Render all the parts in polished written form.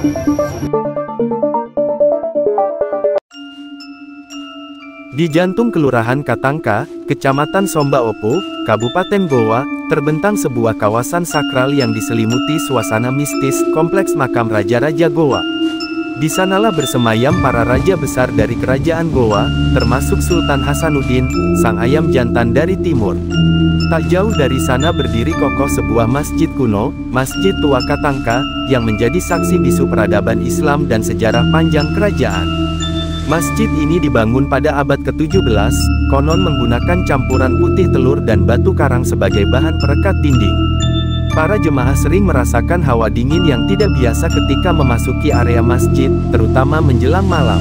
Di jantung Kelurahan Katangka, Kecamatan Somba Opo, Kabupaten Goa, terbentang sebuah kawasan sakral yang diselimuti suasana mistis Kompleks Makam Raja-Raja Goa. Di sanalah bersemayam para raja besar dari Kerajaan Goa, termasuk Sultan Hasanuddin, sang ayam jantan dari timur. Tak jauh dari sana berdiri kokoh sebuah masjid kuno, Masjid Tua Katangka, yang menjadi saksi bisu peradaban Islam dan sejarah panjang kerajaan. Masjid ini dibangun pada abad ke-17, konon menggunakan campuran putih telur dan batu karang sebagai bahan perekat dinding. Para jemaah sering merasakan hawa dingin yang tidak biasa ketika memasuki area masjid, terutama menjelang malam.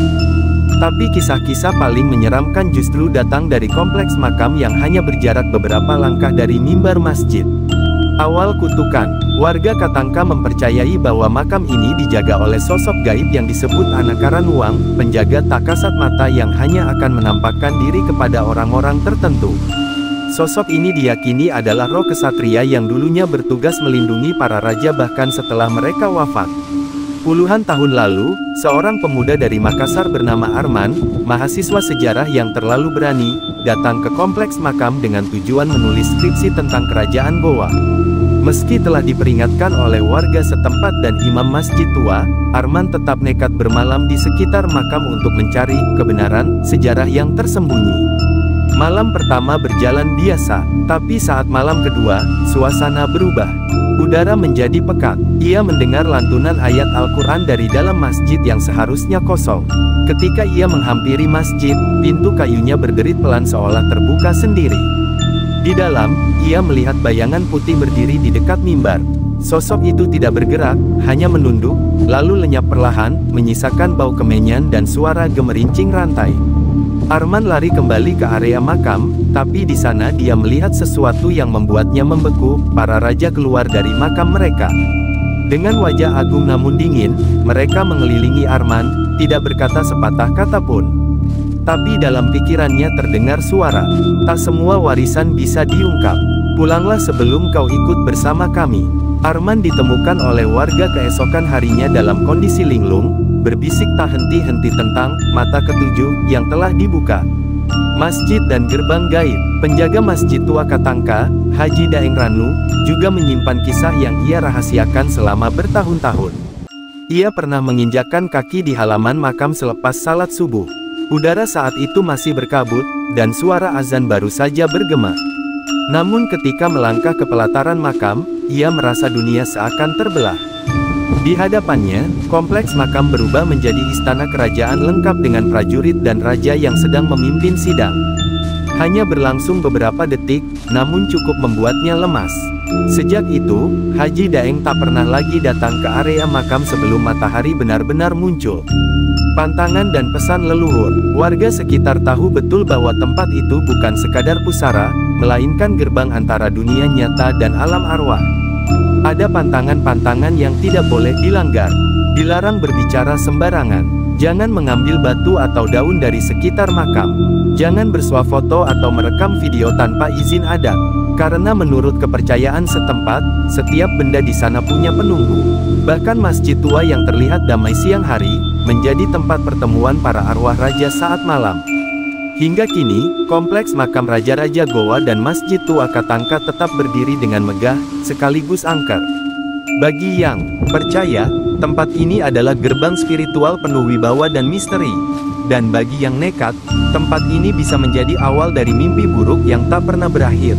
Tapi kisah-kisah paling menyeramkan justru datang dari kompleks makam yang hanya berjarak beberapa langkah dari mimbar masjid. Awal kutukan, warga Katangka mempercayai bahwa makam ini dijaga oleh sosok gaib yang disebut Anakaranuang, penjaga tak kasat mata yang hanya akan menampakkan diri kepada orang-orang tertentu. Sosok ini diyakini adalah roh kesatria yang dulunya bertugas melindungi para raja bahkan setelah mereka wafat. Puluhan tahun lalu, seorang pemuda dari Makassar bernama Arman, mahasiswa sejarah yang terlalu berani, datang ke kompleks makam dengan tujuan menulis skripsi tentang kerajaan Goa. Meski telah diperingatkan oleh warga setempat dan imam masjid tua, Arman tetap nekat bermalam di sekitar makam untuk mencari kebenaran sejarah yang tersembunyi. Malam pertama berjalan biasa, tapi saat malam kedua, suasana berubah. Udara menjadi pekat. Ia mendengar lantunan ayat Al-Quran dari dalam masjid yang seharusnya kosong. Ketika ia menghampiri masjid, pintu kayunya berderit pelan seolah terbuka sendiri. Di dalam, ia melihat bayangan putih berdiri di dekat mimbar. Sosok itu tidak bergerak, hanya menunduk, lalu lenyap perlahan, menyisakan bau kemenyan dan suara gemerincing rantai. Arman lari kembali ke area makam, tapi di sana dia melihat sesuatu yang membuatnya membeku. Para raja keluar dari makam mereka. Dengan wajah agung namun dingin, mereka mengelilingi Arman, tidak berkata sepatah kata pun. Tapi dalam pikirannya terdengar suara, "Tak semua warisan bisa diungkap. Pulanglah sebelum kau ikut bersama kami." Arman ditemukan oleh warga keesokan harinya dalam kondisi linglung, berbisik tak henti-henti tentang mata ketujuh yang telah dibuka. Masjid dan gerbang gaib. Penjaga Masjid Tua Katangka, Haji Daeng Ranu, juga menyimpan kisah yang ia rahasiakan selama bertahun-tahun. Ia pernah menginjakkan kaki di halaman makam selepas salat subuh. Udara saat itu masih berkabut, dan suara azan baru saja bergema. Namun ketika melangkah ke pelataran makam, ia merasa dunia seakan terbelah. Di hadapannya, kompleks makam berubah menjadi istana kerajaan lengkap dengan prajurit dan raja yang sedang memimpin sidang. Hanya berlangsung beberapa detik, namun cukup membuatnya lemas. Sejak itu, Haji Daeng tak pernah lagi datang ke area makam sebelum matahari benar-benar muncul. Pantangan dan pesan leluhur, warga sekitar tahu betul bahwa tempat itu bukan sekadar pusara, melainkan gerbang antara dunia nyata dan alam arwah. Ada pantangan-pantangan yang tidak boleh dilanggar. Dilarang berbicara sembarangan. Jangan mengambil batu atau daun dari sekitar makam. Jangan bersuah foto atau merekam video tanpa izin adat. Karena menurut kepercayaan setempat, setiap benda di sana punya penunggu. Bahkan masjid tua yang terlihat damai siang hari, menjadi tempat pertemuan para arwah raja saat malam. Hingga kini, kompleks makam Raja-Raja Goa dan Masjid Tua Katangka tetap berdiri dengan megah, sekaligus angker. Bagi yang percaya, tempat ini adalah gerbang spiritual penuh wibawa dan misteri. Dan bagi yang nekat, tempat ini bisa menjadi awal dari mimpi buruk yang tak pernah berakhir.